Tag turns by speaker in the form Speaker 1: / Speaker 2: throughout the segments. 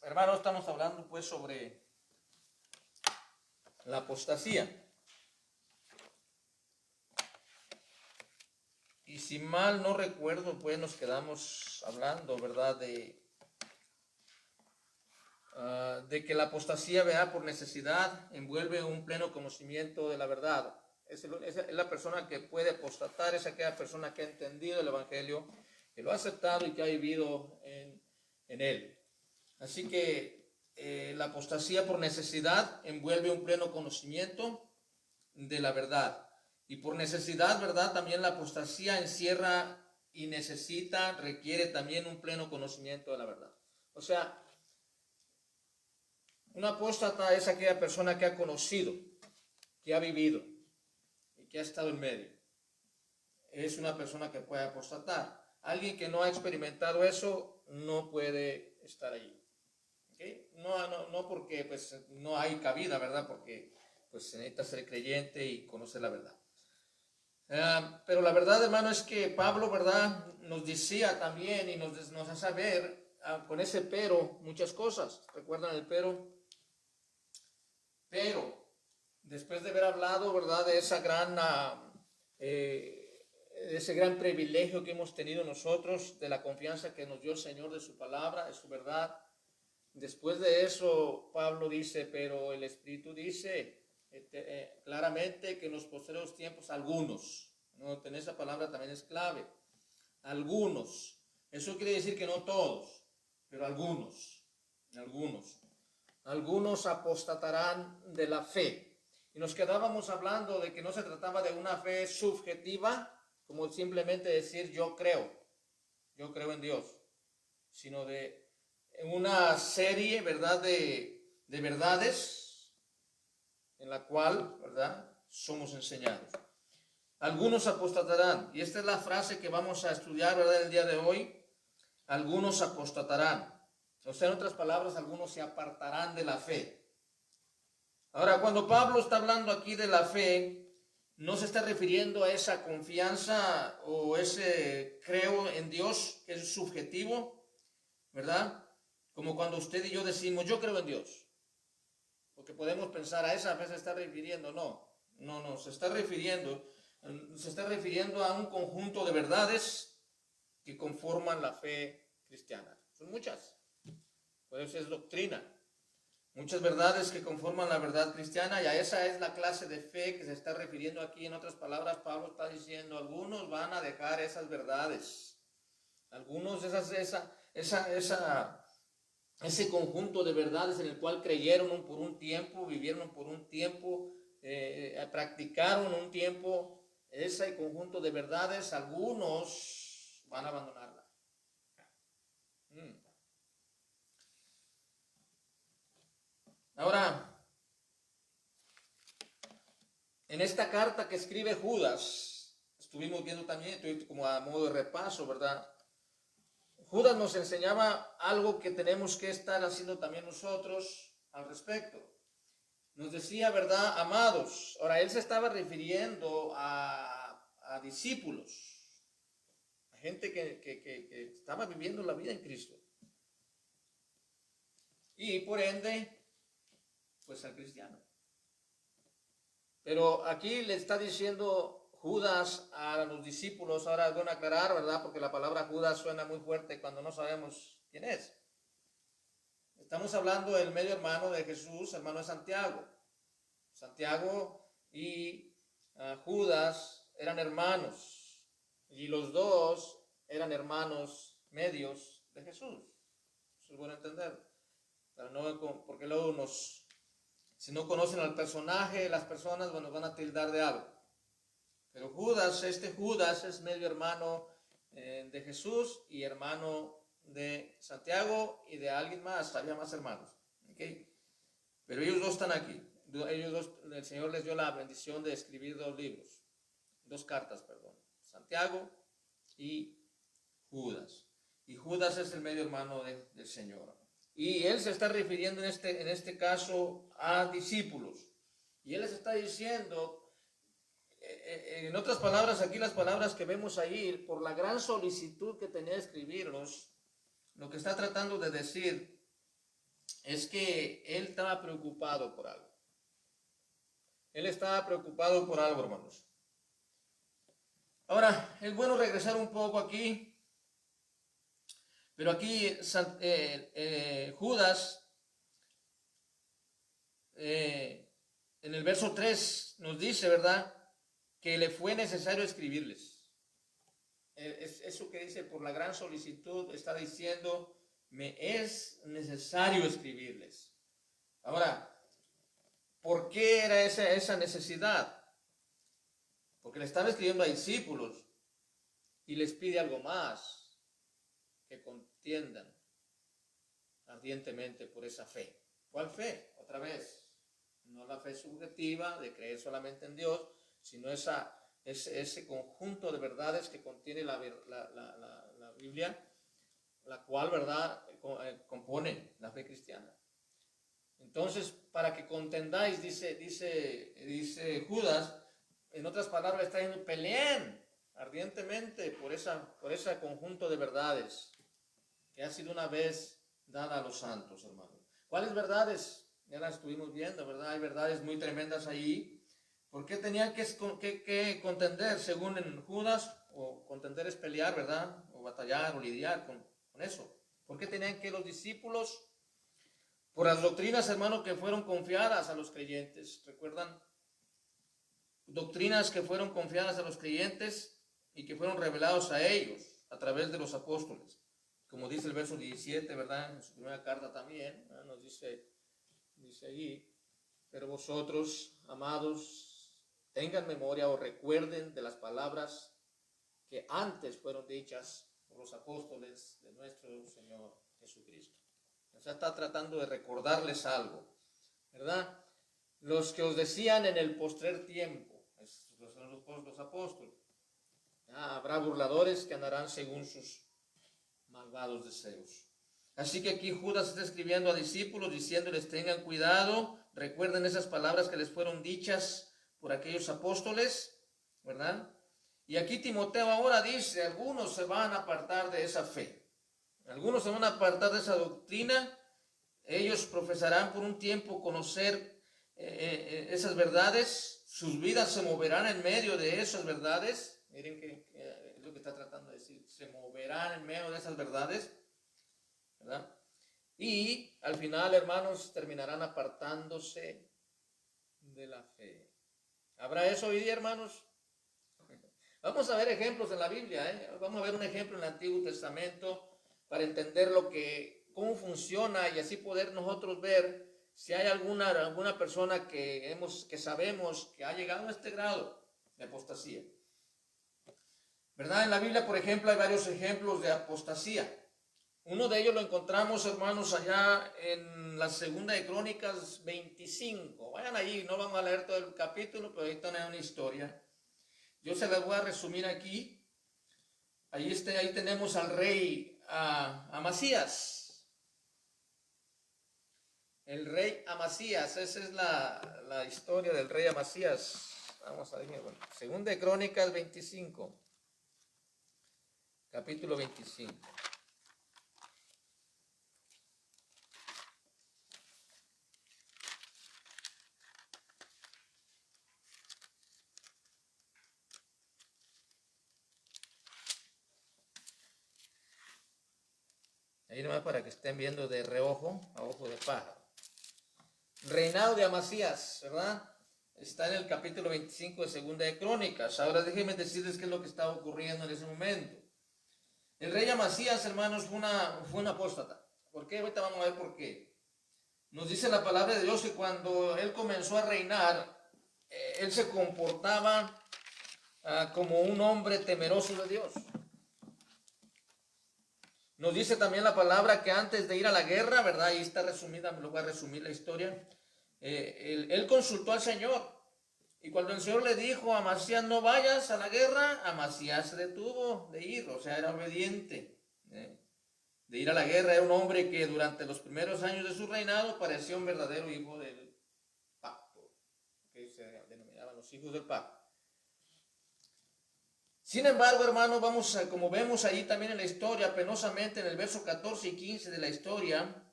Speaker 1: Hermano, estamos hablando pues sobre la apostasía. Y si mal no recuerdo, pues nos quedamos hablando, ¿verdad? De que la apostasía, ¿verdad? Por necesidad envuelve un pleno conocimiento de la verdad. Es la persona que puede apostatar, es aquella persona que ha entendido el Evangelio, que lo ha aceptado y que ha vivido en él. Así que la apostasía por necesidad envuelve un pleno conocimiento de la verdad. Y por necesidad, ¿verdad? También la apostasía encierra y requiere también un pleno conocimiento de la verdad. O sea, un apóstata es aquella persona que ha conocido, que ha vivido y que ha estado en medio. Es una persona que puede apostatar. Alguien que no ha experimentado eso no puede estar allí. ¿Okay? No porque pues no hay cabida, ¿verdad? Porque pues se necesita ser creyente y conocer la verdad. Pero la verdad, hermano, es que Pablo, ¿verdad? Nos decía también y nos hace ver con ese pero muchas cosas. ¿Recuerdan el pero? Pero, después de haber hablado, ¿verdad? De ese gran privilegio que hemos tenido nosotros, de la confianza que nos dio el Señor de su palabra, de su verdad. Después de eso, Pablo dice, pero el Espíritu dice claramente que en los posteriores tiempos algunos, ¿no? Esa palabra también es clave, algunos. Eso quiere decir que no todos, pero algunos apostatarán de la fe. Y nos quedábamos hablando de que no se trataba de una fe subjetiva, como simplemente decir yo creo en Dios, sino de una serie, ¿verdad?, de verdades en la cual, ¿verdad?, somos enseñados. Algunos apostatarán, y esta es la frase que vamos a estudiar, ¿verdad?, el día de hoy. Algunos apostatarán. O sea, en otras palabras, algunos se apartarán de la fe. Ahora, cuando Pablo está hablando aquí de la fe, no se está refiriendo a esa confianza o ese creo en Dios que es subjetivo, ¿verdad? Como cuando usted y yo decimos, yo creo en Dios. Porque podemos pensar, a esa fe se está refiriendo. No, se está refiriendo a un conjunto de verdades que conforman la fe cristiana. Son muchas. Por eso es doctrina. Muchas verdades que conforman la verdad cristiana, y a esa es la clase de fe que se está refiriendo aquí. En otras palabras, Pablo está diciendo, algunos van a dejar esas verdades. Algunos ese conjunto de verdades en el cual creyeron por un tiempo, vivieron por un tiempo, practicaron un tiempo, ese conjunto de verdades, algunos van a abandonarla. Ahora, en esta carta que escribe Judas, estuvimos viendo también, como a modo de repaso, ¿verdad? Judas nos enseñaba algo que tenemos que estar haciendo también nosotros al respecto. Nos decía, ¿verdad? Amados. Ahora, él se estaba refiriendo a discípulos, a gente que estaba viviendo la vida en Cristo. Y por ende, pues al cristiano. Pero aquí le está diciendo Judas a los discípulos, ahora es bueno aclarar, ¿verdad? Porque la palabra Judas suena muy fuerte cuando no sabemos quién es. Estamos hablando del medio hermano de Jesús, hermano de Santiago. Santiago y Judas eran hermanos, y los dos eran hermanos medios de Jesús. Eso es bueno entender. Porque luego si no conocen al personaje, las personas van a tildar de algo. Pero Judas es medio hermano de Jesús y hermano de Santiago y de alguien más, había más hermanos. ¿Okay? Pero ellos dos están aquí. Ellos dos, el Señor les dio la bendición de escribir dos cartas, Santiago y Judas. Y Judas es el medio hermano del Señor. Y él se está refiriendo en este caso a discípulos. Y él les está diciendo, en otras palabras, aquí las palabras que vemos ahí, por la gran solicitud que tenía de escribirlos, lo que está tratando de decir es que él estaba preocupado por algo. Él estaba preocupado por algo, hermanos. Ahora, es bueno regresar un poco aquí, pero aquí Judas, en el verso 3 nos dice, ¿verdad?, que le fue necesario escribirles. Es eso que dice, por la gran solicitud, está diciendo, me es necesario escribirles. Ahora, ¿por qué era esa necesidad? Porque le estaba escribiendo a discípulos y les pide algo más, que contiendan ardientemente por esa fe. ¿Cuál fe? Otra vez, no la fe subjetiva de creer solamente en Dios, sino ese conjunto de verdades que contiene la Biblia, la cual, ¿verdad?, compone la fe cristiana. Entonces, para que contendáis, dice Judas, en otras palabras, está diciendo, peleen ardientemente por ese conjunto de verdades que ha sido una vez dada a los santos, hermanos. ¿Cuáles verdades? Ya las estuvimos viendo, ¿verdad? Hay verdades muy tremendas ahí. ¿Por qué tenían que contender, según en Judas? O contender es pelear, ¿verdad? O batallar o lidiar con eso. ¿Por qué tenían que los discípulos? Por las doctrinas, hermano, que fueron confiadas a los creyentes. ¿Recuerdan? Doctrinas que fueron confiadas a los creyentes y que fueron revelados a ellos a través de los apóstoles. Como dice el verso 17, ¿verdad? En su primera carta también, ¿verdad? Nos dice allí, pero vosotros, amados, tengan memoria o recuerden de las palabras que antes fueron dichas por los apóstoles de nuestro Señor Jesucristo. O sea, está tratando de recordarles algo, ¿verdad? Los que os decían en el postrer tiempo, esos son los apóstoles. Habrá burladores que andarán según sus malvados deseos. Así que aquí Judas está escribiendo a discípulos diciéndoles tengan cuidado, recuerden esas palabras que les fueron dichas por aquellos apóstoles, ¿verdad? Y aquí Timoteo ahora dice, algunos se van a apartar de esa fe, algunos se van a apartar de esa doctrina, ellos profesarán por un tiempo conocer esas verdades, sus vidas se moverán en medio de esas verdades, miren que es lo que está tratando de decir, se moverán en medio de esas verdades, ¿verdad? Y al final, hermanos, terminarán apartándose de la fe. ¿Habrá eso hoy día, hermanos? Vamos a ver ejemplos en la Biblia, ¿eh? Vamos a ver un ejemplo en el Antiguo Testamento para entender cómo funciona y así poder nosotros ver si hay alguna persona que sabemos que ha llegado a este grado de apostasía. ¿Verdad? En la Biblia, por ejemplo, hay varios ejemplos de apostasía. Uno de ellos lo encontramos, hermanos, allá en la segunda de Crónicas 25. Vayan allí, no vamos a leer todo el capítulo, pero ahí está una historia. Yo se las voy a resumir aquí. Ahí tenemos al rey Amasías. El rey Amasías, esa es la historia del rey Amasías. Vamos a ver, bueno, segunda de Crónicas 25. Capítulo 25. Ahí nomás para que estén viendo de reojo a ojo de pájaro. Reinado de Amasías, ¿verdad? Está en el capítulo 25 de Segunda de Crónicas. Ahora déjenme decirles qué es lo que estaba ocurriendo en ese momento. El rey Amasías, hermanos, fue una apóstata. ¿Por qué? Ahorita vamos a ver por qué. Nos dice la palabra de Dios que cuando él comenzó a reinar, él se comportaba como un hombre temeroso de Dios. Nos dice también la palabra que antes de ir a la guerra, ¿verdad? Ahí está resumida, me lo voy a resumir la historia. Él consultó al Señor. Y cuando el Señor le dijo a Amasías, no vayas a la guerra, Amasías se detuvo de ir, o sea, era obediente. De ir a la guerra, era un hombre que durante los primeros años de su reinado parecía un verdadero hijo del pacto, que se denominaban los hijos del pacto. Sin embargo, hermanos, como vemos ahí también en la historia, penosamente en el verso 14 y 15 de la historia,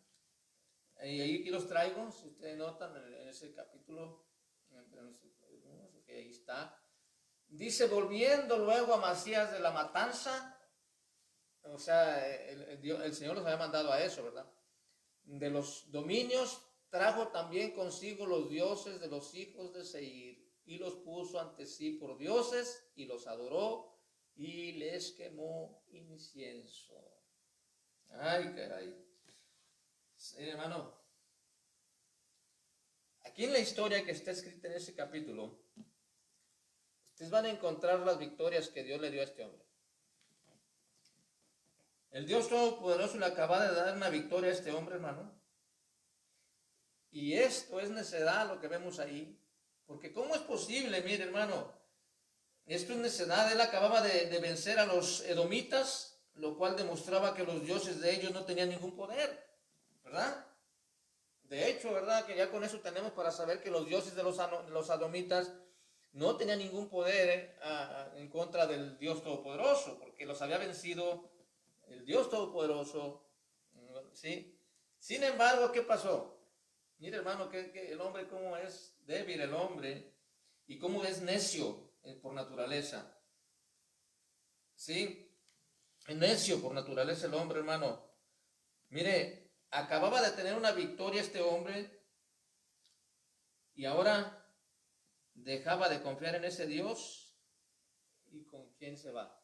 Speaker 1: Y ahí aquí los traigo, si ustedes notan en ese capítulo, que ahí está. Dice, volviendo luego a Amasías de la matanza, o sea, el Señor los había mandado a eso, ¿verdad? De los dominios trajo también consigo los dioses de los hijos de Seir y los puso ante sí por dioses y los adoró y les quemó incienso. Ay, caray. Sí, hermano, aquí en la historia que está escrita en ese capítulo, ustedes van a encontrar las victorias que Dios le dio a este hombre. El Dios Todopoderoso le acaba de dar una victoria a este hombre, hermano. Y esto es necedad lo que vemos ahí. Porque ¿cómo es posible? Mire, hermano, esto es necedad. Él acababa de vencer a los edomitas, lo cual demostraba que los dioses de ellos no tenían ningún poder, ¿verdad? De hecho, ¿verdad? Que ya con eso tenemos para saber que los dioses de los edomitas no tenían ningún poder en contra del Dios Todopoderoso, porque los había vencido el Dios Todopoderoso, ¿sí? Sin embargo, ¿qué pasó? Mire, hermano, que el hombre cómo es débil el hombre y cómo es necio por naturaleza. ¿Sí? Es necio por naturaleza el hombre, hermano. Mire, acababa de tener una victoria este hombre y ahora dejaba de confiar en ese Dios. ¿Y con quién se va?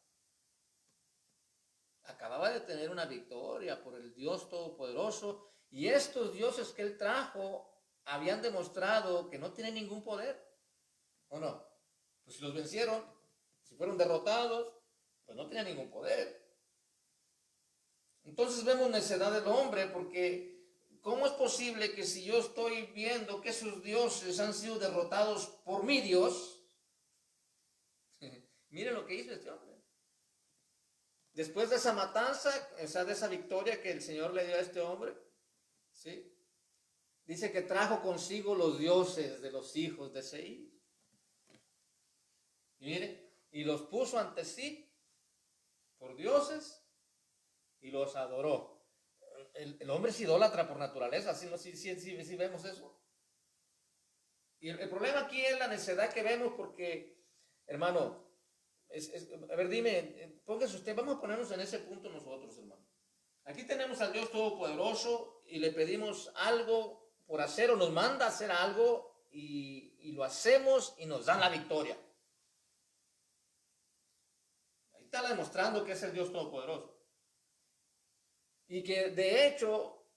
Speaker 1: Acababa de tener una victoria por el Dios Todopoderoso y estos dioses que él trajo habían demostrado que no tienen ningún poder, ¿o no? Pues si los vencieron, si fueron derrotados, pues no tenían ningún poder. Entonces vemos necedad del hombre, porque ¿cómo es posible que si yo estoy viendo que esos dioses han sido derrotados por mi Dios? Miren lo que hizo este hombre. Después de esa matanza, o sea, de esa victoria que el Señor le dio a este hombre, ¿sí? Dice que trajo consigo los dioses de los hijos de Seir. Y mire, y los puso ante sí por dioses y los adoró. El hombre es idólatra por naturaleza, ¿sí vemos eso? Y el problema aquí es la necedad que vemos porque, hermano, a ver, dime, póngase usted, vamos a ponernos en ese punto nosotros, hermano. Aquí tenemos al Dios Todopoderoso y le pedimos algo por hacer o nos manda a hacer algo y lo hacemos y nos dan la victoria. Ahí está demostrando que es el Dios Todopoderoso. Y que de hecho,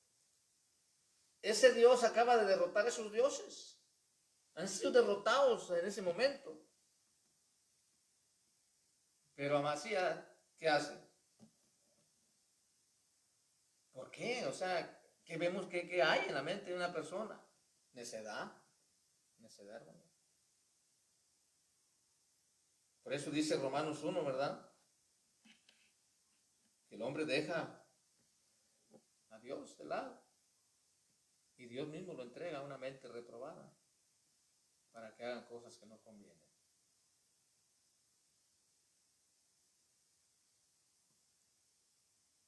Speaker 1: ese Dios acaba de derrotar a esos dioses. Han sido derrotados en ese momento. Pero Amasías, ¿qué hace? ¿Por qué? O sea, ¿qué vemos que hay en la mente de una persona? Necedad. Necedad, hermano. Por eso dice Romanos 1, ¿verdad? Que el hombre deja a Dios de lado. Y Dios mismo lo entrega a una mente reprobada para que hagan cosas que no convienen.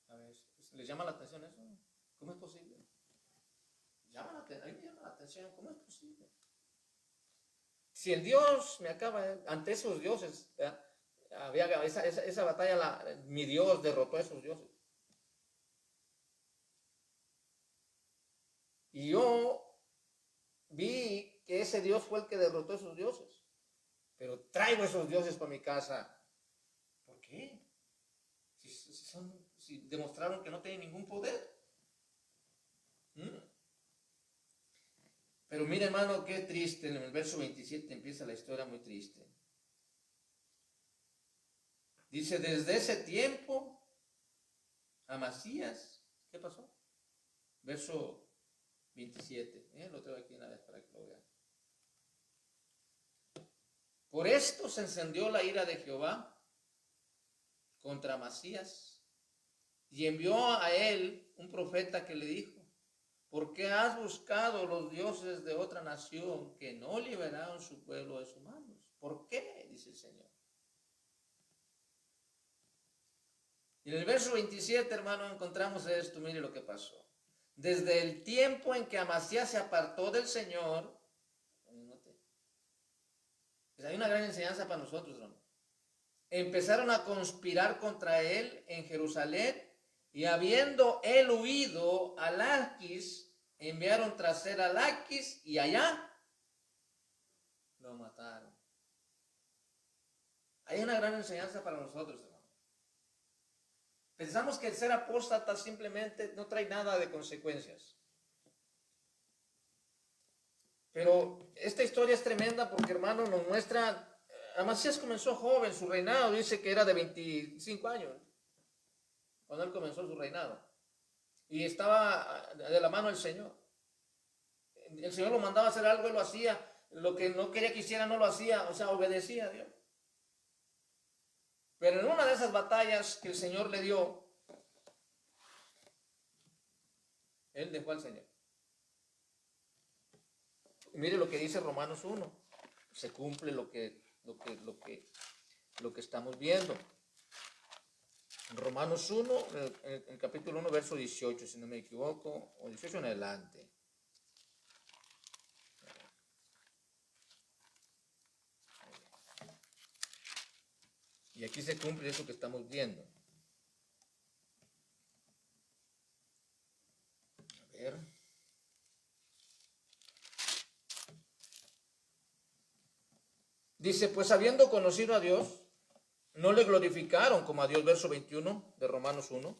Speaker 1: A ver, ¿les llama la atención eso? ¿Cómo es posible? A mí me llama la atención, ¿cómo es posible? Si el Dios me acaba, ante esos dioses, había esa batalla, mi Dios derrotó a esos dioses. Y yo vi que ese Dios fue el que derrotó a esos dioses. Pero traigo esos dioses para mi casa. ¿Por qué? Si demostraron que no tienen ningún poder. Pero mire, hermano, qué triste. En el verso 27 empieza la historia muy triste. Dice, desde ese tiempo, Amasías, ¿qué pasó? Verso 27. Lo traigo aquí una vez para que lo vean. Por esto se encendió la ira de Jehová contra Amasías y envió a él un profeta que le dijo, ¿por qué has buscado los dioses de otra nación que no liberaron su pueblo de sus manos? ¿Por qué? Dice el Señor. Y en el verso 27, hermano, encontramos esto. Mire lo que pasó. desde el tiempo en que Amasías se apartó del Señor, pues hay una gran enseñanza para nosotros, hermano. Empezaron a conspirar contra él en Jerusalén, y habiendo él huido a Laquis, enviaron tras él a Laquis, y allá lo mataron. Hay una gran enseñanza para nosotros, hermano. Pensamos que el ser apóstata simplemente no trae nada de consecuencias. Pero esta historia es tremenda porque, hermano, nos muestra. Amasías comenzó joven, su reinado dice que era de 25 años, cuando él comenzó su reinado. Y estaba de la mano del Señor. El Señor lo mandaba a hacer algo, él lo hacía. Lo que no quería que hiciera, no lo hacía. O sea, obedecía a Dios. Pero en una de esas batallas que el Señor le dio, él dejó al Señor. Y mire lo que dice Romanos 1. Se cumple lo que estamos viendo. Romanos 1, el capítulo 1, verso 18, si no me equivoco, o 18 en adelante. Y aquí se cumple eso que estamos viendo. A ver. Dice, pues habiendo conocido a Dios, no le glorificaron como a Dios, verso 21 de Romanos 1,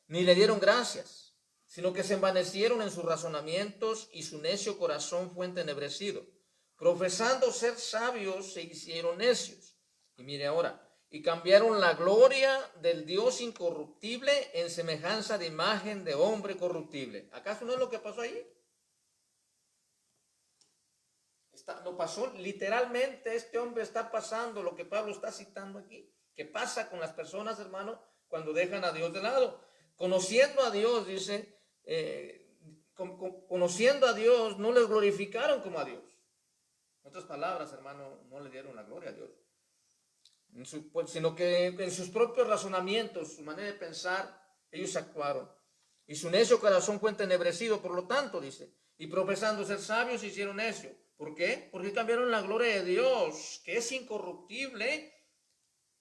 Speaker 1: ni le dieron gracias, sino que se envanecieron en sus razonamientos y su necio corazón fue entenebrecido. Profesando ser sabios, se hicieron necios. Y mire ahora, y cambiaron la gloria del Dios incorruptible en semejanza de imagen de hombre corruptible. ¿Acaso no es lo que pasó ahí? Lo pasó literalmente. Este hombre está pasando lo que Pablo está citando aquí. ¿Qué pasa con las personas, hermano, cuando dejan a Dios de lado? Conociendo a Dios, dice, conociendo a Dios, no les glorificaron como a Dios. En otras palabras, hermano, no le dieron la gloria a Dios. Sino que en sus propios razonamientos, su manera de pensar, ellos actuaron. Y su necio corazón fue entenebrecido, por lo tanto, dice, y profesando ser sabios, se hicieron necios. ¿Por qué? Porque cambiaron la gloria de Dios, que es incorruptible,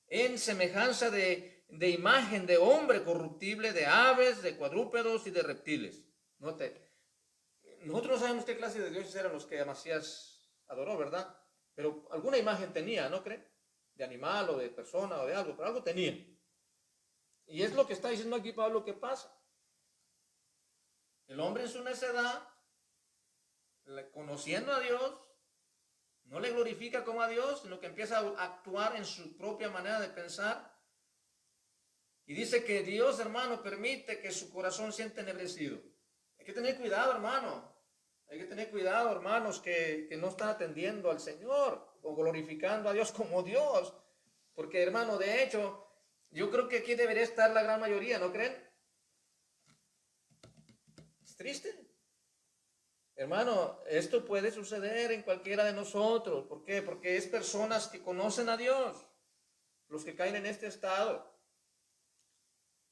Speaker 1: en semejanza de imagen de hombre corruptible, de aves, de cuadrúpedos y de reptiles. Note, nosotros no sabemos qué clase de dioses eran los que Amasías adoró, ¿verdad? Pero alguna imagen tenía, ¿no cree? De animal o de persona o de algo, pero algo tenía. Y es lo que está diciendo aquí Pablo que pasa. El hombre en su necedad, conociendo a Dios, no le glorifica como a Dios, sino que empieza a actuar en su propia manera de pensar. Y dice que Dios, hermano, permite que su corazón sea entenebrecido. Hay que tener cuidado, hermano. Hay que tener cuidado, hermanos, que no están atendiendo al Señor o glorificando a Dios como Dios. Porque, hermano, de hecho, yo creo que aquí debería estar la gran mayoría, ¿no creen? Es triste. Hermano, esto puede suceder en cualquiera de nosotros. ¿Por qué? Porque es personas que conocen a Dios, los que caen en este estado.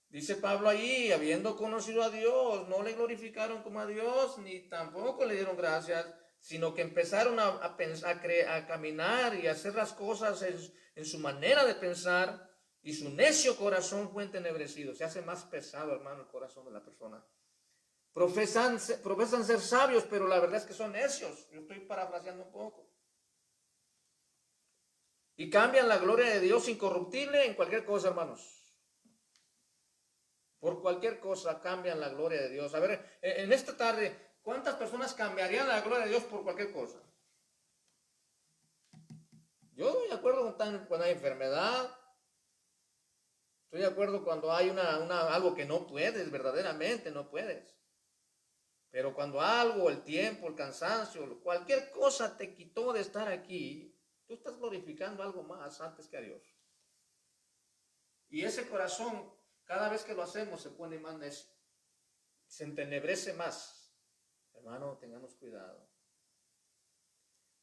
Speaker 1: Dice Pablo allí, habiendo conocido a Dios, no le glorificaron como a Dios, ni tampoco le dieron gracias, sino que empezaron a caminar y a hacer las cosas en su manera de pensar, y su necio corazón fue entenebrecido. Se hace más pesado, hermano, el corazón de la persona. Profesan ser sabios, pero la verdad es que son necios. Yo estoy parafraseando un poco. Y cambian la gloria de Dios incorruptible en cualquier cosa, hermanos. Por cualquier cosa cambian la gloria de Dios. A ver, en esta tarde, ¿cuántas personas cambiarían la gloria de Dios por cualquier cosa? Yo estoy de acuerdo cuando hay enfermedad. Estoy de acuerdo cuando hay algo que no puedes, verdaderamente no puedes. Pero cuando algo, el tiempo, el cansancio, cualquier cosa te quitó de estar aquí, tú estás glorificando algo más antes que a Dios. Y ese corazón, cada vez que lo hacemos, se pone más necio, se entenebrece más. Hermano, tengamos cuidado.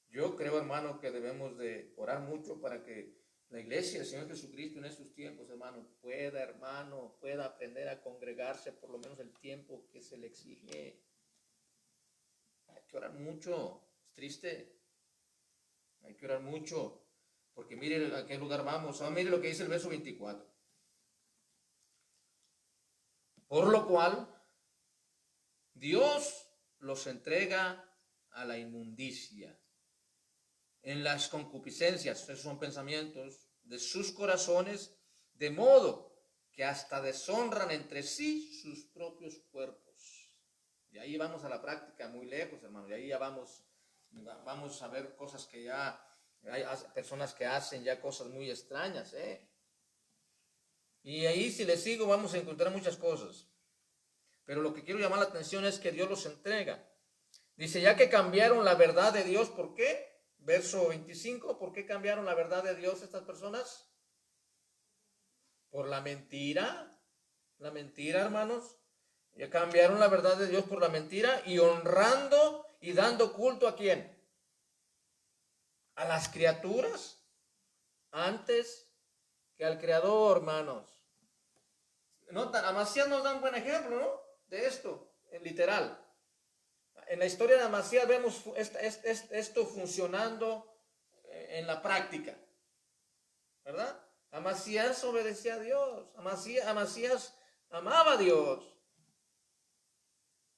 Speaker 1: Yo creo, hermano, que debemos de orar mucho para que la iglesia del Señor Jesucristo en estos tiempos, hermano, pueda aprender a congregarse por lo menos el tiempo que se le exige. Hay que orar mucho, es triste. Hay que orar mucho, porque mire a qué lugar vamos. Mire lo que dice el verso 24. Por lo cual, Dios los entrega a la inmundicia en las concupiscencias, esos son pensamientos, de sus corazones, de modo que hasta deshonran entre sí sus propios cuerpos. Y ahí vamos a la práctica muy lejos, hermano, y ahí ya vamos a ver cosas que ya, hay personas que hacen ya cosas muy extrañas, Y ahí si le sigo vamos a encontrar muchas cosas. Pero lo que quiero llamar la atención es que Dios los entrega. Dice, ya que cambiaron la verdad de Dios, ¿por qué? Verso 25, ¿por qué cambiaron la verdad de Dios estas personas? Por la mentira. La mentira, hermanos. Ya cambiaron la verdad de Dios por la mentira y honrando y dando culto ¿a quién? A las criaturas antes que al Creador, hermanos. Amasías nos da un buen ejemplo, ¿no? De esto, en literal. En la historia de Amasías vemos esto funcionando en la práctica, ¿verdad? Amasías obedecía a Dios, Amasías amaba a Dios,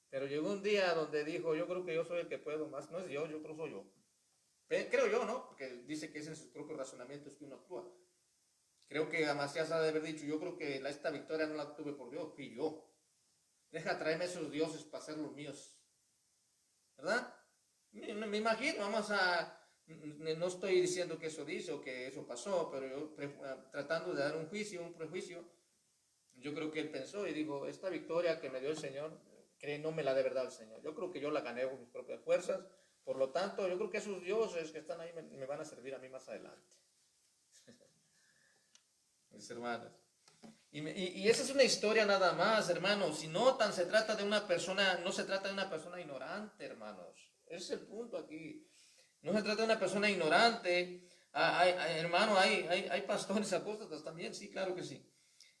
Speaker 1: pero llegó un día donde dijo, yo creo que yo soy el que puedo más, no es Dios, yo creo que soy yo. Creo yo, ¿no? Porque dice que es en sus propios razonamientos que uno actúa. Creo que Amasías ha de haber dicho, yo creo que esta victoria no la tuve por Dios, fui yo. Deja traerme esos dioses para ser los míos. ¿Verdad? Me imagino, no estoy diciendo que eso dice o que eso pasó, pero yo tratando de dar un prejuicio, yo creo que él pensó y dijo, esta victoria que me dio el Señor, no me la de verdad el Señor. Yo creo que yo la gané con mis propias fuerzas, por lo tanto, yo creo que esos dioses que están ahí me van a servir a mí más adelante. Mis hermanos. Y esa es una historia nada más, hermanos. Si notan, no se trata de una persona ignorante, hermanos. Ese es el punto aquí. No se trata de una persona ignorante. Hermano, hay pastores apóstatas también, sí, claro que sí.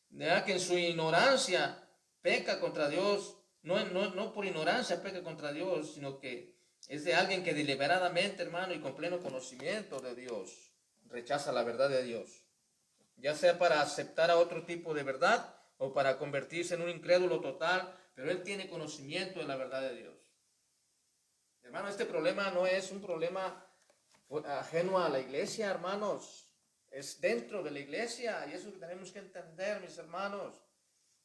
Speaker 1: ¿Verdad? Que en su ignorancia peca contra Dios. No por ignorancia peca contra Dios, sino que es de alguien que deliberadamente, hermano, y con pleno conocimiento de Dios, rechaza la verdad de Dios. Ya sea para aceptar a otro tipo de verdad o para convertirse en un incrédulo total, pero él tiene conocimiento de la verdad de Dios. Hermano, este problema no es un problema ajeno a la iglesia, hermanos. Es dentro de la iglesia y eso es lo que tenemos que entender, mis hermanos.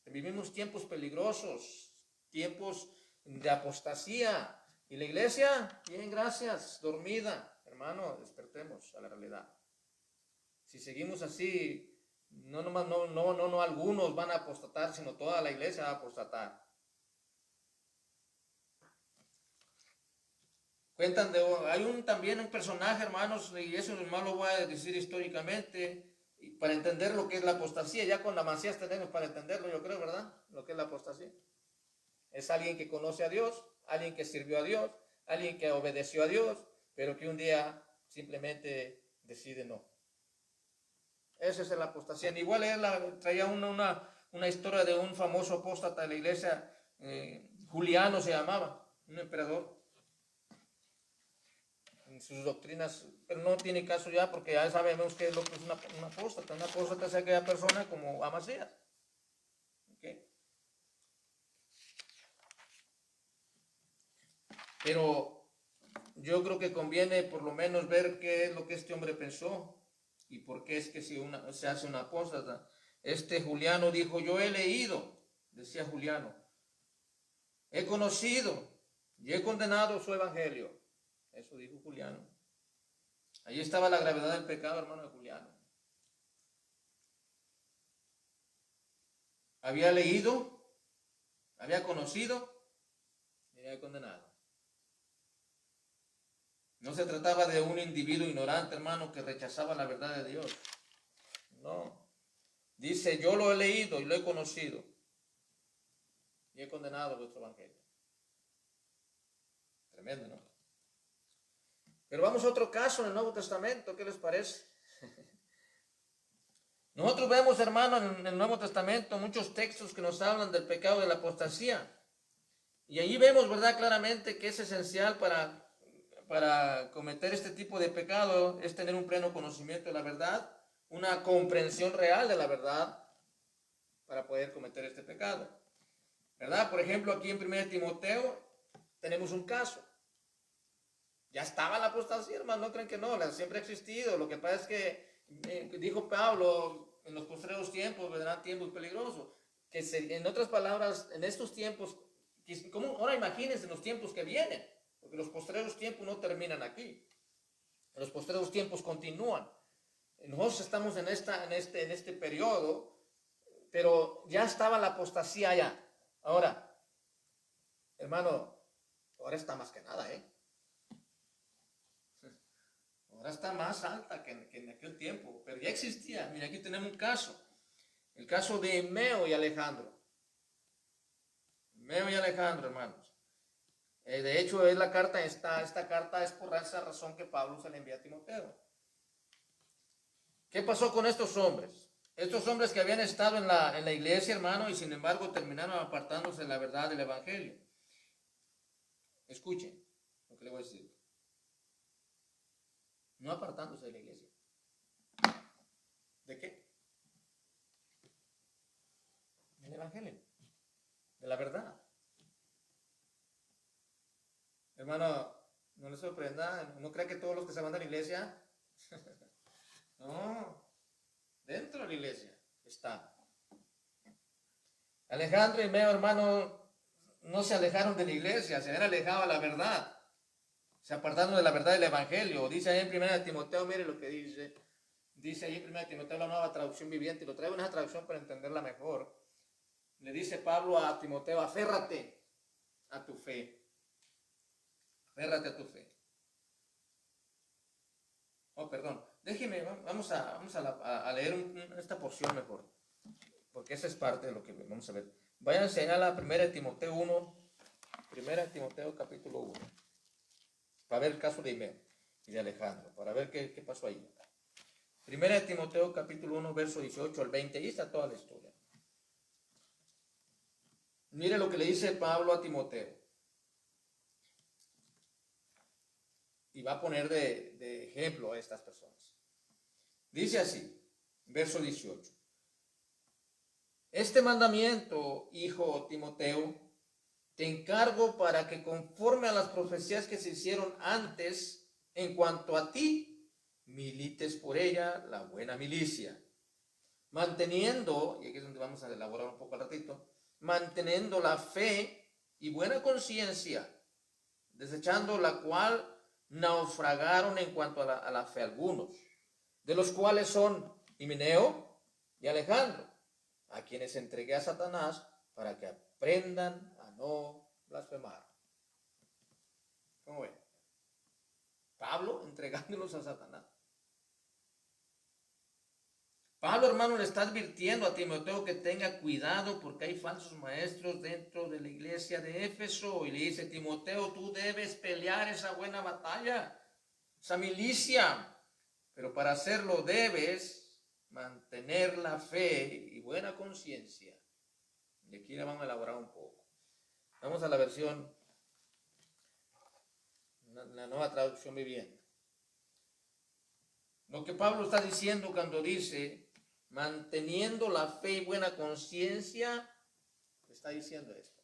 Speaker 1: Vivimos tiempos peligrosos, tiempos de apostasía. Y la iglesia, bien, gracias, dormida. Hermano, despertemos a la realidad. Si seguimos así, no algunos van a apostatar, sino toda la iglesia va a apostatar. Cuentan hay también un personaje, hermanos, y eso no lo voy a decir históricamente, para entender lo que es la apostasía. Ya con Amasías tenemos para entenderlo, yo creo, ¿verdad? Lo que es la apostasía. Es alguien que conoce a Dios, alguien que sirvió a Dios, alguien que obedeció a Dios, pero que un día simplemente decide no. Esa es la apostasía. Igual él traía una historia de un famoso apóstata de la iglesia, Juliano se llamaba, un emperador. En sus doctrinas, pero no tiene caso ya porque ya sabemos que es lo que es una apóstata. Una apóstata es aquella persona como Amasías. ¿Okay? Pero yo creo que conviene por lo menos ver qué es lo que este hombre pensó y por qué es que se hace una apóstata. Este Juliano dijo, yo he leído, decía Juliano, he conocido y he condenado su evangelio. Eso dijo Juliano. Ahí estaba la gravedad del pecado, hermano de Juliano. Había leído, había conocido y había condenado. No se trataba de un individuo ignorante, hermano, que rechazaba la verdad de Dios. No. Dice, yo lo he leído y lo he conocido y he condenado vuestro evangelio. Tremendo, ¿no? Pero vamos a otro caso en el Nuevo Testamento, ¿qué les parece? Nosotros vemos, hermano, en el Nuevo Testamento muchos textos que nos hablan del pecado de la apostasía. Y ahí vemos, ¿verdad?, claramente que es esencial para cometer este tipo de pecado es tener un pleno conocimiento de la verdad, una comprensión real de la verdad para poder cometer este pecado. ¿Verdad? Por ejemplo, aquí en 1 Timoteo tenemos un caso. Ya estaba la apostasía, hermano, no creen que no, siempre ha existido. Lo que pasa es que, dijo Pablo, en los postreros tiempos vendrán tiempos peligrosos. En otras palabras, en estos tiempos, ahora imagínense los tiempos que vienen, porque los postreros tiempos no terminan aquí. Los postreros tiempos continúan. Nosotros estamos en este periodo, pero ya estaba la apostasía allá. Ahora, hermano, ahora está más que nada, ¿eh? Ahora está más alta que en aquel tiempo, pero ya existía. Mira, aquí tenemos un caso. El caso de Meo y Alejandro. Meo y Alejandro, hermanos. De hecho, esta carta es por esa razón que Pablo se le envía a Timoteo. ¿Qué pasó con estos hombres? Estos hombres que habían estado en la iglesia, hermano, y sin embargo terminaron apartándose de la verdad del evangelio. Escuchen lo que le voy a decir. No apartándose de la iglesia. ¿De qué? Del evangelio. De la verdad. Hermano, no le sorprenda, no crea que todos los que se van de la iglesia, no, dentro de la iglesia está. Alejandro y Meo, hermano, no se alejaron de la iglesia, se habían alejado de la verdad, se apartaron de la verdad del evangelio. Dice ahí en 1 Timoteo, mire lo que dice ahí en 1 Timoteo, la nueva traducción viviente, lo traigo en esa traducción para entenderla mejor. Le dice Pablo a Timoteo, aférrate a tu fe. Aférrate a tu fe. Oh, perdón. Déjeme, vamos a leer esta porción mejor. Porque esa es parte de lo que vamos a ver. Vayan a enseñar a 1 Timoteo 1. 1 Timoteo capítulo 1. Para ver el caso de Imeo y de Alejandro. Para ver qué pasó ahí. 1 Timoteo capítulo 1, verso 18 al 20. Ahí está toda la historia. Mire lo que le dice Pablo a Timoteo. Y va a poner de ejemplo a estas personas. Dice así, verso 18. Este mandamiento, hijo Timoteo, te encargo para que conforme a las profecías que se hicieron antes, en cuanto a ti, milites por ella la buena milicia, manteniendo, y aquí es donde vamos a elaborar un poco al ratito, manteniendo la fe y buena conciencia, desechando la cual naufragaron en cuanto a la fe algunos, de los cuales son Himeneo y Alejandro, a quienes entregué a Satanás para que aprendan a no blasfemar. ¿Cómo ven? Pablo entregándolos a Satanás. Pablo, hermano, le está advirtiendo a Timoteo que tenga cuidado porque hay falsos maestros dentro de la iglesia de Éfeso. Y le dice, Timoteo, tú debes pelear esa buena batalla, esa milicia. Pero para hacerlo debes mantener la fe y buena conciencia. Y aquí la vamos a elaborar un poco. Vamos a la versión, la nueva traducción viviente. Lo que Pablo está diciendo cuando dice, manteniendo la fe y buena conciencia, está diciendo esto.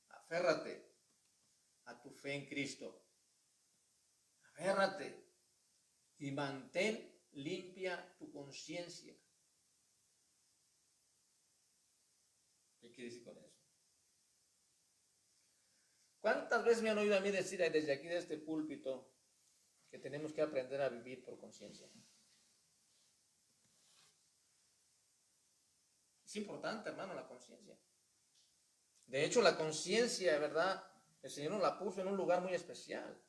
Speaker 1: Aférrate a tu fe en Cristo. Aférrate y mantén limpia tu conciencia. ¿Qué quiere decir con eso? ¿Cuántas veces me han oído a mí decir desde aquí de este púlpito que tenemos que aprender a vivir por conciencia? Es importante, hermano, la conciencia. De hecho, la conciencia, ¿verdad? El Señor nos la puso en un lugar muy especial.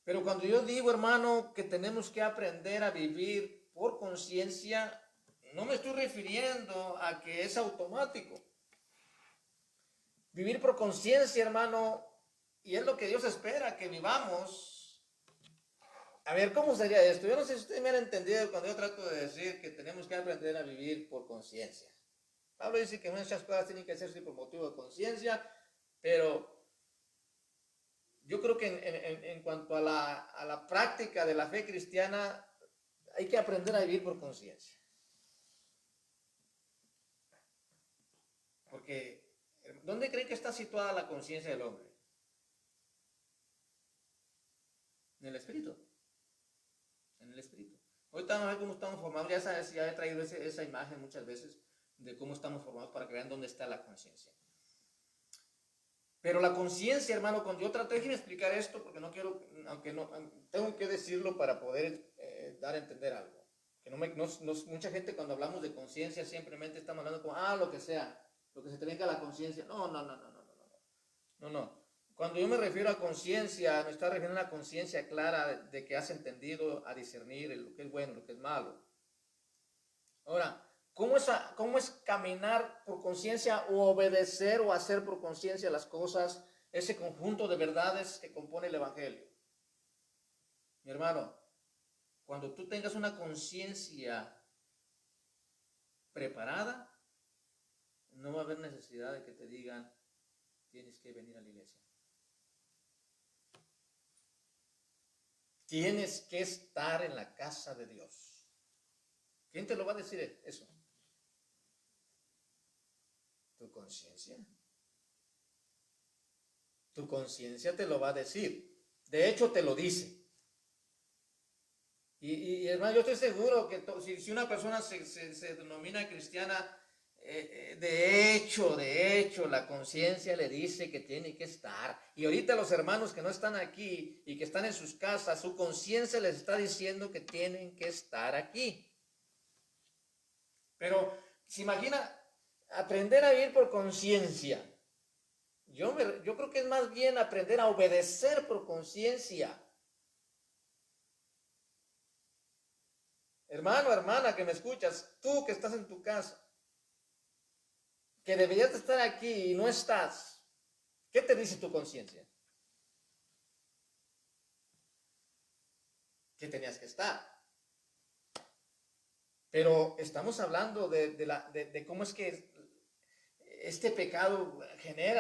Speaker 1: Pero cuando yo digo, hermano, que tenemos que aprender a vivir por conciencia, no me estoy refiriendo a que es automático. Vivir por conciencia, hermano, y es lo que Dios espera, que vivamos, A ver, ¿cómo sería esto? Yo no sé si ustedes me han entendido cuando yo trato de decir que tenemos que aprender a vivir por conciencia. Pablo dice que muchas cosas tienen que hacerse por motivo de conciencia, pero yo creo que en cuanto a la práctica de la fe cristiana, hay que aprender a vivir por conciencia. Porque, ¿dónde creen que está situada la conciencia del hombre? En el espíritu. En el espíritu. Ahorita vamos a ver cómo estamos formados. Ya sabes, ya he traído esa imagen muchas veces de cómo estamos formados para que vean dónde está la conciencia. Pero la conciencia, hermano, cuando yo traté de explicar esto, porque no quiero, aunque no, tengo que decirlo para poder dar a entender algo. Que mucha gente cuando hablamos de conciencia simplemente estamos hablando como, lo que sea, lo que se te venga a la conciencia. No. Cuando yo me refiero a conciencia, me está refiriendo a una conciencia clara de que has entendido a discernir lo que es bueno, lo que es malo. Ahora, ¿cómo es caminar por conciencia o obedecer o hacer por conciencia las cosas, ese conjunto de verdades que compone el Evangelio? Mi hermano, cuando tú tengas una conciencia preparada, no va a haber necesidad de que te digan, tienes que venir a la iglesia. Tienes que estar en la casa de Dios. ¿Quién te lo va a decir eso? Tu conciencia. Tu conciencia te lo va a decir. De hecho, te lo dice. Y hermano, yo estoy seguro que si una persona se denomina cristiana, de hecho, la conciencia le dice que tiene que estar. Y ahorita los hermanos que no están aquí y que están en sus casas, su conciencia les está diciendo que tienen que estar aquí. Pero, ¿se imagina aprender a vivir por conciencia? Yo creo que es más bien aprender a obedecer por conciencia. Hermano, hermana, que me escuchas, tú que estás en tu casa, que deberías de estar aquí y no estás, ¿qué te dice tu conciencia? Que tenías que estar. Pero estamos hablando de cómo es que este pecado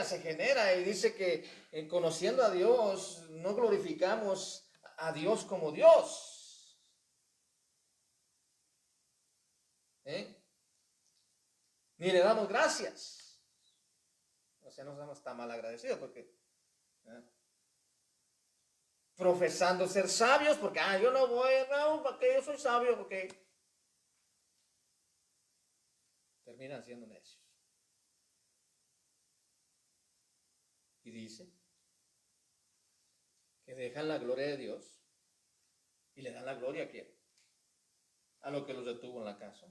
Speaker 1: se genera y dice que conociendo a Dios no glorificamos a Dios como Dios. Ni le damos gracias. O sea, no somos tan mal agradecidos porque profesando ser sabios porque yo no voy, porque yo soy sabio, porque terminan siendo necios. Y dice que dejan la gloria de Dios y le dan la gloria a quién? A lo que los detuvo en la casa.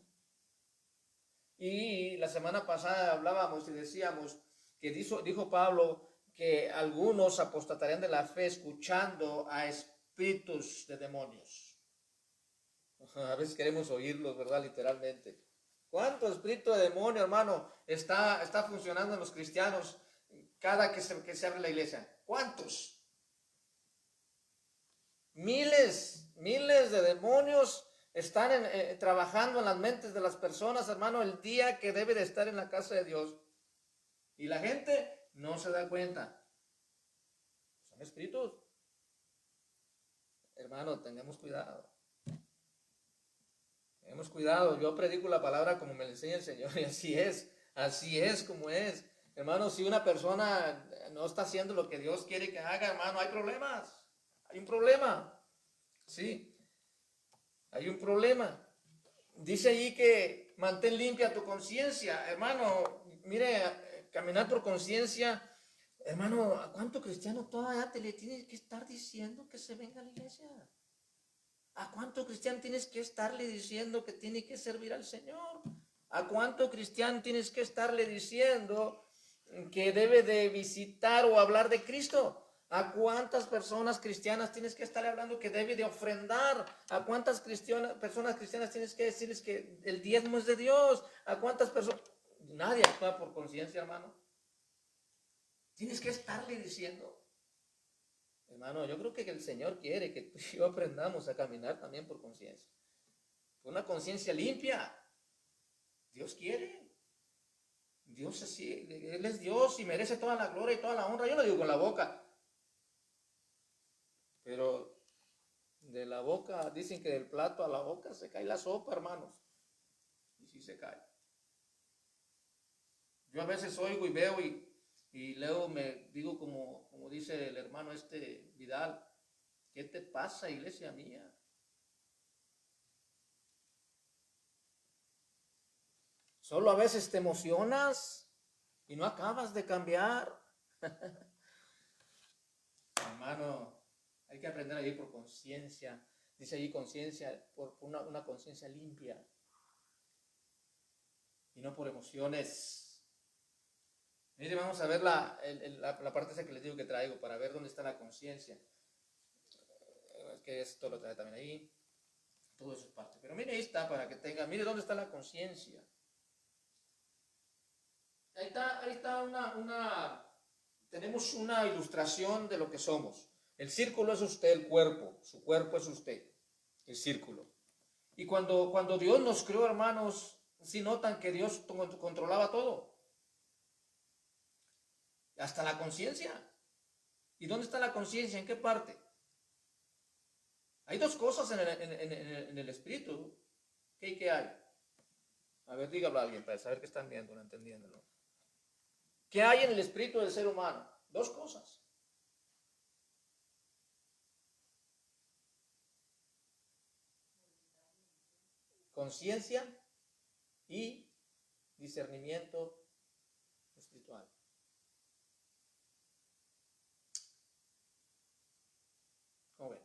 Speaker 1: Y la semana pasada hablábamos y decíamos que dijo Pablo que algunos apostatarían de la fe escuchando a espíritus de demonios. A veces queremos oírlos, ¿verdad? Literalmente. ¿Cuánto espíritu de demonio, hermano, está funcionando en los cristianos cada que se abre la iglesia? ¿Cuántos? Miles de demonios están trabajando en las mentes de las personas, hermano, el día que debe de estar en la casa de Dios. Y la gente no se da cuenta. Son espíritus. Hermano, tengamos cuidado. Tengamos cuidado. Yo predico la palabra como me la enseña el Señor y así es como es. Hermano, si una persona no está haciendo lo que Dios quiere que haga, hermano, hay problemas. Hay un problema. Sí, hay un problema. Dice ahí que mantén limpia tu conciencia. Hermano, mire, caminar por conciencia. Hermano, ¿a cuánto cristiano todavía te le tienes que estar diciendo que se venga a la iglesia? ¿A cuánto cristiano tienes que estarle diciendo que tiene que servir al Señor? ¿A cuánto cristiano tienes que estarle diciendo que debe de visitar o hablar de Cristo? ¿A cuántas personas cristianas tienes que estarle hablando que debe de ofrendar? ¿A cuántas personas cristianas tienes que decirles que el diezmo es de Dios? ¿A cuántas personas? Nadie actúa por conciencia, hermano. Tienes que estarle diciendo. Hermano, yo creo que el Señor quiere que tú y yo aprendamos a caminar también por conciencia. Una conciencia limpia. Dios quiere. Dios así, Él es Dios y merece toda la gloria y toda la honra. Yo lo digo con la boca. Pero de la boca, dicen que del plato a la boca se cae la sopa, hermanos. Y sí se cae. Yo a veces oigo y veo y luego me digo como dice el hermano Vidal, ¿qué te pasa, iglesia mía? Solo a veces te emocionas y no acabas de cambiar. Hermano, hay que aprender a vivir por conciencia. Dice allí conciencia, por una conciencia limpia. Y no por emociones. Miren, vamos a ver la parte esa que les digo que traigo para ver dónde está la conciencia. Que esto lo trae también ahí. Todo eso es parte. Pero mire, ahí está para que tenga. Mire dónde está la conciencia. Ahí está tenemos una ilustración de lo que somos. El círculo es usted, el cuerpo. Su cuerpo es usted. El círculo. Y cuando Dios nos creó, hermanos, sí notan que Dios controlaba todo. Hasta la conciencia. ¿Y dónde está la conciencia? ¿En qué parte? Hay dos cosas en el espíritu. ¿Qué hay? A ver, dígalo a alguien para saber qué están viendo, entendiéndolo. ¿Qué hay en el espíritu del ser humano? Dos cosas. Conciencia y discernimiento espiritual. ¿Cómo ven?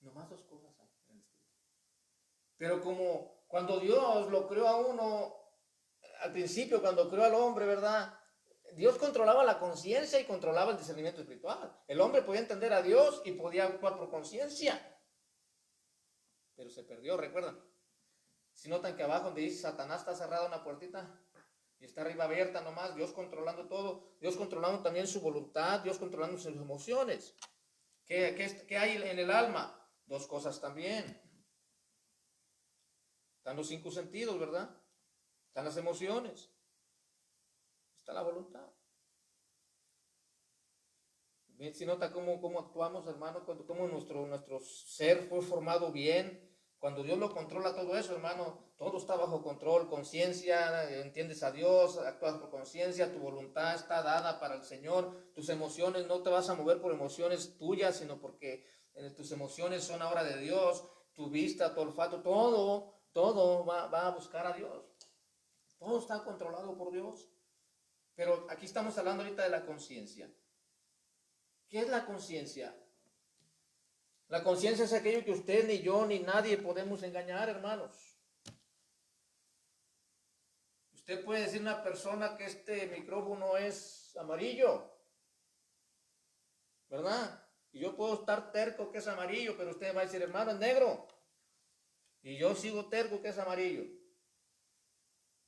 Speaker 1: Nomás dos cosas hay en el espíritu. Pero como cuando Dios lo creó a uno, al principio cuando creó al hombre, ¿verdad? Dios controlaba la conciencia y controlaba el discernimiento espiritual. El hombre podía entender a Dios y podía actuar por conciencia. Pero se perdió, ¿recuerdan? Si notan que abajo donde dice Satanás está cerrada una puertita y está arriba abierta nomás, Dios controlando todo, Dios controlando también su voluntad, Dios controlando sus emociones. ¿Qué hay en el alma? Dos cosas también. Están los 5 sentidos, ¿verdad? Están las emociones. Está la voluntad. Si nota cómo actuamos, hermano, cómo nuestro ser fue formado bien. Cuando Dios lo controla todo eso, hermano, todo está bajo control, conciencia, entiendes a Dios, actúas por conciencia, tu voluntad está dada para el Señor, tus emociones, no te vas a mover por emociones tuyas, sino porque tus emociones son ahora de Dios, tu vista, tu olfato, todo va a buscar a Dios. Todo está controlado por Dios. Pero aquí estamos hablando ahorita de la conciencia. ¿Qué es la conciencia? La conciencia es aquello que usted, ni yo, ni nadie podemos engañar, hermanos. Usted puede decir a una persona que este micrófono es amarillo, ¿verdad? Y yo puedo estar terco que es amarillo, pero usted va a decir, hermano, es negro. Y yo sigo terco que es amarillo.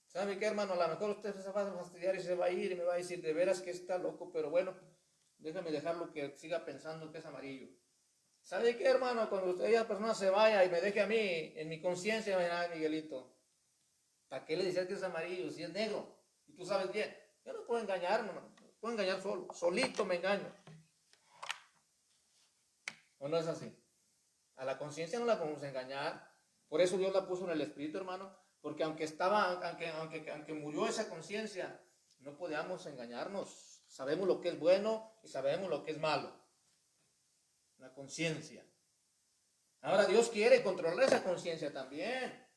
Speaker 1: ¿Sabe qué, hermano? A lo mejor usted se va a fastidiar y se va a ir y me va a decir, de veras que está loco, pero bueno, déjame dejarlo que siga pensando que es amarillo. ¿Sabe qué, hermano? Cuando esa persona se vaya y me deje a mí, en mi conciencia, Miguelito, ¿para qué le dices que es amarillo si es negro? Y tú sabes bien, yo no puedo engañar, hermano, puedo engañar solito me engaño. ¿O no es así? A la conciencia no la podemos engañar. Por eso Dios la puso en el espíritu, hermano, porque aunque murió esa conciencia, no podíamos engañarnos. Sabemos lo que es bueno y sabemos lo que es malo. La conciencia. Ahora Dios quiere controlar esa conciencia también.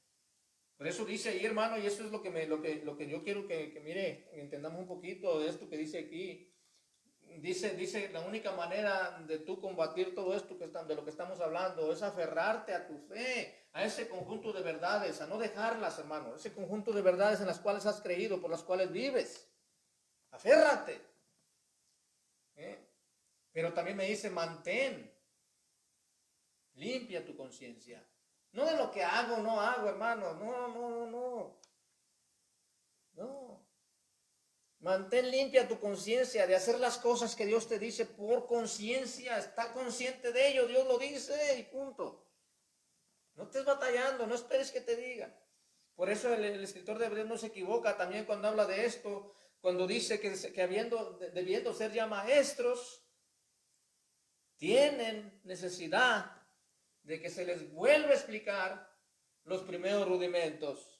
Speaker 1: Por eso dice ahí, hermano, y eso es lo que yo quiero que mire, entendamos un poquito de esto que dice aquí. Dice, la única manera de tú combatir todo esto de lo que estamos hablando es aferrarte a tu fe, a ese conjunto de verdades, a no dejarlas, hermano, ese conjunto de verdades en las cuales has creído, por las cuales vives. Aférrate. Pero también me dice, mantén limpia tu conciencia. No de lo que hago o no hago, hermano. No. Mantén limpia tu conciencia de hacer las cosas que Dios te dice por conciencia. Está consciente de ello, Dios lo dice y punto. No estés batallando, no esperes que te diga. Por eso el escritor de Hebreos no se equivoca también cuando habla de esto, cuando dice que debiendo ser ya maestros, tienen necesidad de que se les vuelva a explicar los primeros rudimentos.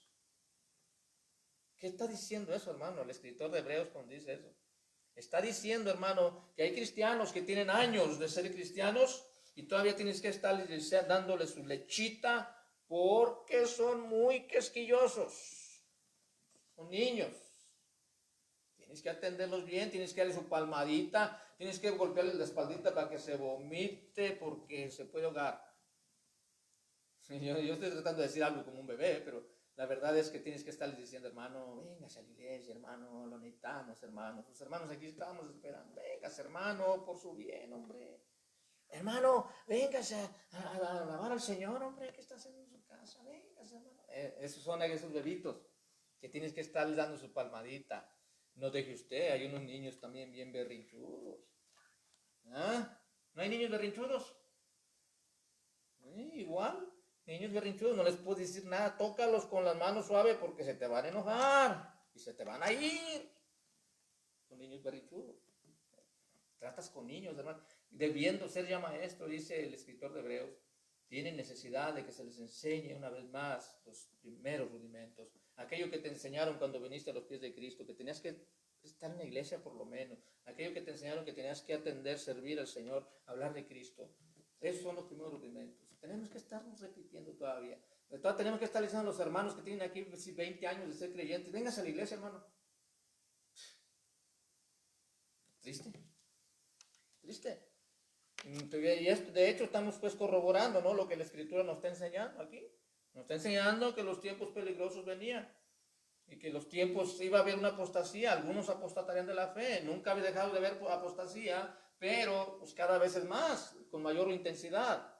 Speaker 1: ¿Qué está diciendo eso, hermano? El escritor de Hebreos cuando dice eso. Está diciendo, hermano, que hay cristianos que tienen años de ser cristianos y todavía tienes que estar dándole su lechita porque son muy quisquillosos. Son niños. Tienes que atenderlos bien, tienes que darle su palmadita, tienes que golpearle la espaldita para que se vomite porque se puede ahogar. Yo estoy tratando de decir algo como un bebé, pero la verdad es que tienes que estarles diciendo, hermano, véngase a la iglesia, hermano, lo necesitamos, hermano. Sus hermanos aquí estamos esperando. Véngase, hermano, por su bien, hombre. Hermano, véngase a alabar al Señor, hombre, ¿qué está haciendo en su casa? Véngase, hermano. Esos son esos bebitos que tienes que estarles dando su palmadita. No deje usted, hay unos niños también bien berrinchudos. ¿Ah? ¿No hay niños berrinchudos? Igual. Niños berrinchudos, no les puedo decir nada, tócalos con las manos suaves porque se te van a enojar y se te van a ir. Son niños berrinchudos. Tratas con niños, hermano. Debiendo ser ya maestro, dice el escritor de Hebreos, tienen necesidad de que se les enseñe una vez más los primeros rudimentos. Aquello que te enseñaron cuando viniste a los pies de Cristo, que tenías que estar en la iglesia por lo menos. Aquello que te enseñaron que tenías que atender, servir al Señor, hablar de Cristo. Esos son los primeros rudimentos. Tenemos que estarnos repitiendo todavía. Tenemos que estar diciendo a los hermanos que tienen aquí 20 años de ser creyentes, vengas a la iglesia, hermano. Triste. Triste. Y esto, de hecho, estamos pues corroborando, ¿no?, lo que la Escritura nos está enseñando aquí. Nos está enseñando que los tiempos peligrosos venían y que los tiempos iba a haber una apostasía. Algunos apostatarían de la fe. Nunca había dejado de haber apostasía, pero pues cada vez es más, con mayor intensidad.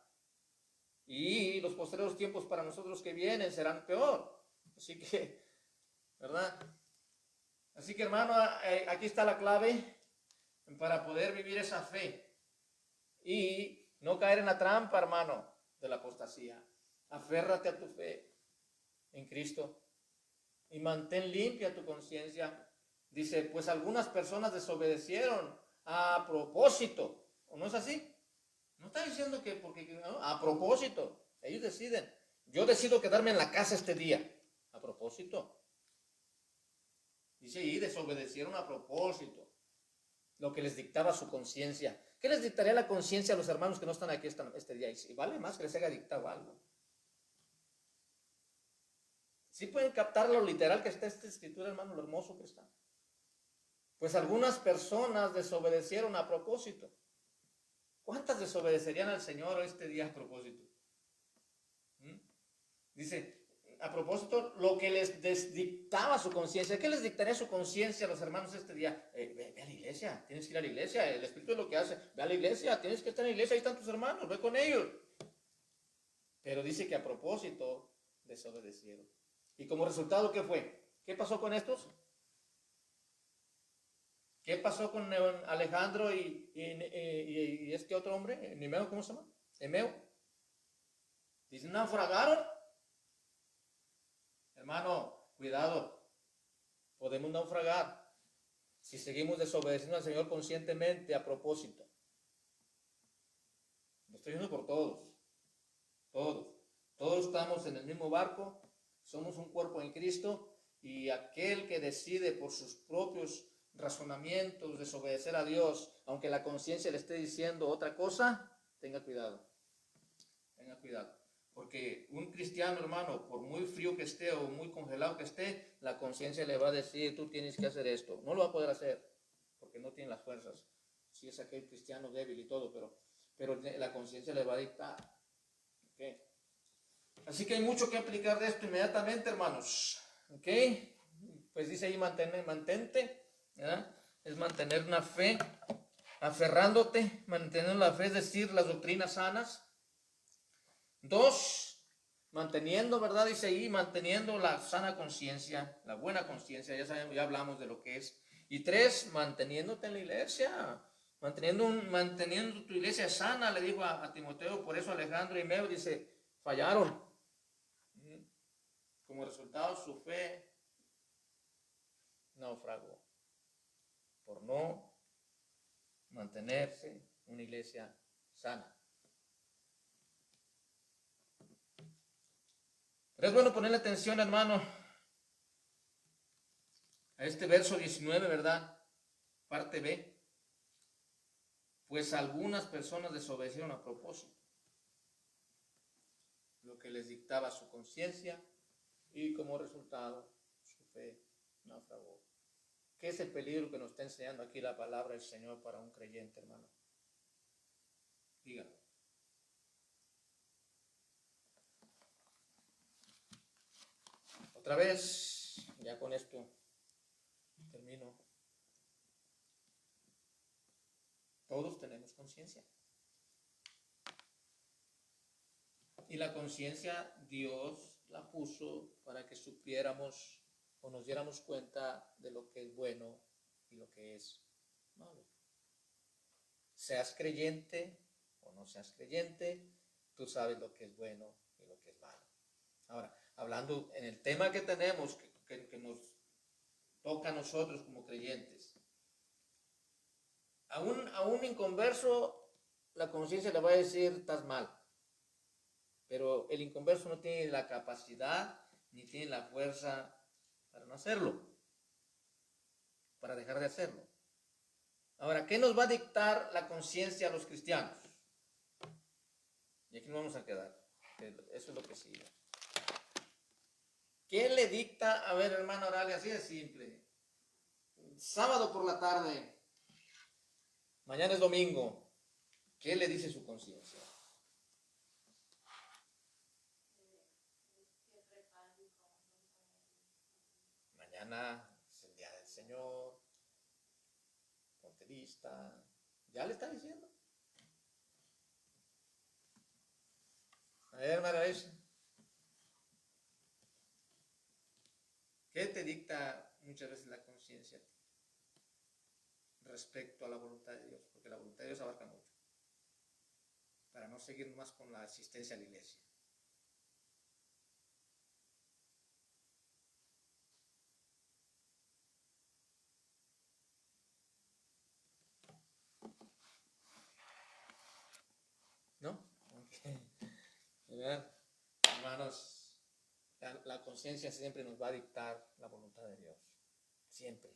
Speaker 1: Y los posteriores tiempos para nosotros que vienen serán peor. Así que, ¿verdad? Así que, hermano, aquí está la clave para poder vivir esa fe y no caer en la trampa, hermano, de la apostasía. Aférrate a tu fe en Cristo y mantén limpia tu conciencia. Dice, pues algunas personas desobedecieron a propósito. ¿O no es así? No está diciendo que porque, no, a propósito, ellos deciden. Yo decido quedarme en la casa este día. A propósito. Dice ahí, desobedecieron a propósito lo que les dictaba su conciencia. ¿Qué les dictaría la conciencia a los hermanos que no están aquí este día? Y vale más que les haya dictado algo. ¿Sí pueden captar lo literal que está esta escritura, hermano, lo hermoso que está? Pues algunas personas desobedecieron a propósito. ¿Cuántas desobedecerían al Señor este día a propósito? Dice, a propósito, lo que les dictaba su conciencia. ¿Qué les dictaría su conciencia a los hermanos este día? Ve a la iglesia, tienes que ir a la iglesia. El Espíritu es lo que hace. Ve a la iglesia, tienes que estar en la iglesia, ahí están tus hermanos, ve con ellos. Pero dice que a propósito desobedecieron. ¿Y como resultado qué fue? ¿Qué pasó con estos? ¿Qué pasó con Alejandro y este otro hombre? ¿Nimeo, cómo se llama? Emeo. Dice, naufragaron. Hermano, cuidado. Podemos naufragar si seguimos desobedeciendo al Señor conscientemente a propósito. Lo estoy diciendo por todos. Todos. Todos estamos en el mismo barco. Somos un cuerpo en Cristo. Y aquel que decide por sus propios razonamientos desobedecer a Dios, aunque la conciencia le esté diciendo otra cosa, tenga cuidado. Tenga cuidado. Porque un cristiano, hermano, por muy frío que esté o muy congelado que esté, la conciencia le va a decir, tú tienes que hacer esto. No lo va a poder hacer, porque no tiene las fuerzas. Sí es aquel cristiano débil y todo, pero la conciencia le va a dictar. ¿Okay? Así que hay mucho que aplicar de esto inmediatamente, hermanos. ¿Ok? Pues dice ahí, mantente, ¿verdad? Es mantener una fe, aferrándote, mantener la fe, es decir, las doctrinas sanas. 2, manteniendo, ¿verdad? Dice ahí, manteniendo la sana conciencia, la buena conciencia, ya sabemos, ya hablamos de lo que es. Y 3, manteniéndote en la iglesia, manteniendo tu iglesia sana, le dijo a Timoteo. Por eso Alejandro y Meo dice, fallaron. Como resultado, su fe naufragó por no mantenerse una iglesia sana. Pero es bueno ponerle atención, hermano, a este verso 19, ¿verdad? Parte B. Pues algunas personas desobedecieron a propósito lo que les dictaba su conciencia y como resultado su fe naufragó. ¿Qué es el peligro que nos está enseñando aquí la palabra del Señor para un creyente, hermano? Dígalo. Otra vez, ya con esto termino. Todos tenemos conciencia. Y la conciencia Dios la puso para que supiéramos o nos diéramos cuenta de lo que es bueno y lo que es malo. Seas creyente o no seas creyente, tú sabes lo que es bueno y lo que es malo. Ahora, hablando en el tema que tenemos, que nos toca a nosotros como creyentes, a un inconverso la conciencia le va a decir, estás mal. Pero el inconverso no tiene la capacidad ni tiene la fuerza para no hacerlo, para dejar de hacerlo. Ahora, ¿qué nos va a dictar la conciencia a los cristianos? Y aquí nos vamos a quedar. Eso es lo que sigue. ¿Qué le dicta? A ver, hermano Oralia, así de simple. Sábado por la tarde, mañana es domingo. ¿Qué le dice su conciencia? Mañana es el día del Señor. Ponte lista. ¿Ya le está diciendo? A ver, Maravilla. ¿Qué te dicta muchas veces la conciencia respecto a la voluntad de Dios? Porque la voluntad de Dios abarca mucho. Para no seguir más con la asistencia a la iglesia. ¿No? Okay. Hermanos, la conciencia siempre nos va a dictar la voluntad de Dios. Siempre.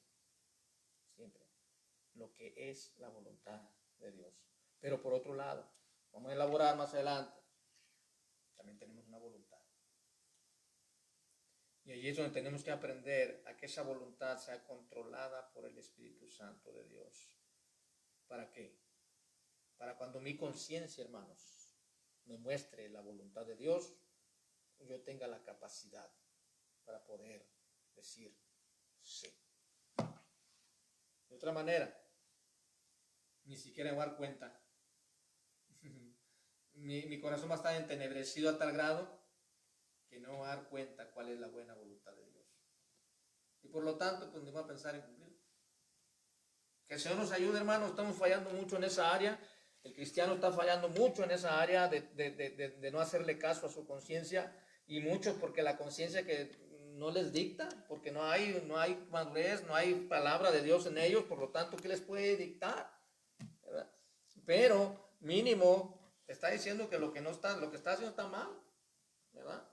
Speaker 1: Siempre. Lo que es la voluntad de Dios. Pero por otro lado, vamos a elaborar más adelante, también tenemos una voluntad. Y allí es donde tenemos que aprender a que esa voluntad sea controlada por el Espíritu Santo de Dios. ¿Para qué? Para cuando mi conciencia, hermanos, me muestre la voluntad de Dios, yo tenga la capacidad para poder decir sí. De otra manera, ni siquiera me voy a dar cuenta. mi corazón va a estar entenebrecido a tal grado que no va a dar cuenta cuál es la buena voluntad de Dios. Y por lo tanto, pues ni va a pensar en cumplir. Que el Señor nos ayude, hermanos. Estamos fallando mucho en esa área. El cristiano está fallando mucho en esa área de no hacerle caso a su conciencia. Y muchos porque la conciencia que no les dicta, porque no hay madurez, no hay palabra de Dios en ellos. Por lo tanto, ¿qué les puede dictar? ¿Verdad? Pero mínimo está diciendo que lo que está haciendo está mal, ¿verdad?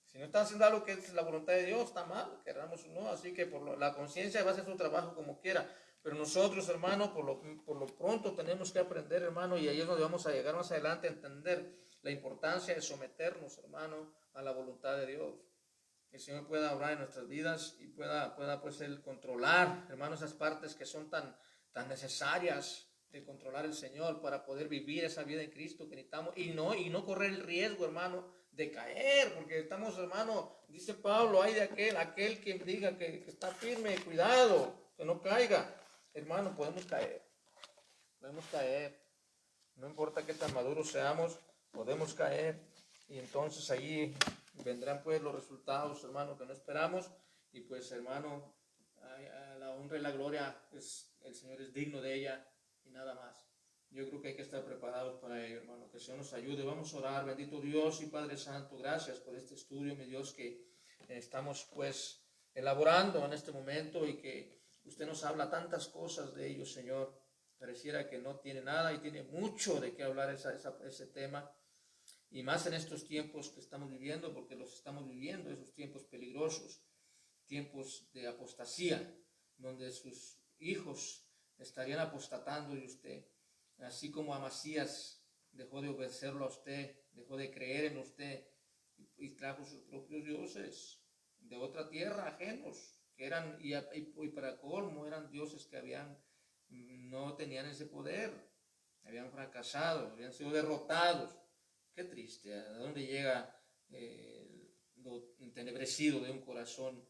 Speaker 1: Si no está haciendo algo que es la voluntad de Dios, está mal, queramos o no. Así que la conciencia va a hacer su trabajo como quiera. Pero nosotros, hermano, por lo pronto tenemos que aprender, hermano, y ahí es donde vamos a llegar más adelante a entender la importancia de someternos, hermano, a la voluntad de Dios. Que el Señor pueda obrar en nuestras vidas y pueda pues Él controlar, hermano, esas partes que son tan necesarias de controlar el Señor para poder vivir esa vida en Cristo que necesitamos y no correr el riesgo, hermano, de caer, porque estamos, hermano, dice Pablo, hay de aquel que diga que está firme, cuidado, que no caiga. Hermano, podemos caer, no importa qué tan maduros seamos, podemos caer, y entonces ahí vendrán pues los resultados, hermano, que no esperamos, y pues, hermano, la honra y la gloria, pues el Señor es digno de ella y nada más. Yo creo que hay que estar preparados para ello, hermano. Que el Señor nos ayude. Vamos a orar. Bendito Dios y Padre Santo, gracias por este estudio, mi Dios, que estamos pues elaborando en este momento y que usted nos habla tantas cosas de ello, Señor. Pareciera que no tiene nada y tiene mucho de qué hablar ese tema. Y más en estos tiempos que estamos viviendo, porque los estamos viviendo, esos tiempos peligrosos, tiempos de apostasía, donde sus hijos estarían apostatando de usted. Así como Amasías dejó de obedecerlo a usted, dejó de creer en usted y trajo sus propios dioses de otra tierra, ajenos, que eran, y para colmo, eran dioses que no tenían ese poder, habían fracasado, habían sido derrotados. Qué triste, ¿a dónde llega lo entenebrecido de un corazón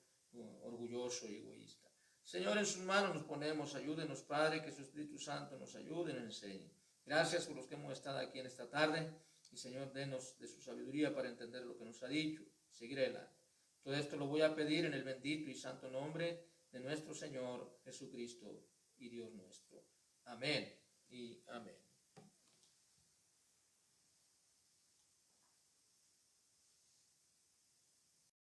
Speaker 1: orgulloso y egoísta? Señor, en sus manos nos ponemos, ayúdenos, Padre, que su Espíritu Santo nos ayude y nos enseñe. Gracias por los que hemos estado aquí en esta tarde y, Señor, denos de su sabiduría para entender lo que nos ha dicho, seguir adelante. Todo esto lo voy a pedir en el bendito y santo nombre de nuestro Señor Jesucristo y Dios nuestro. Amén y amén.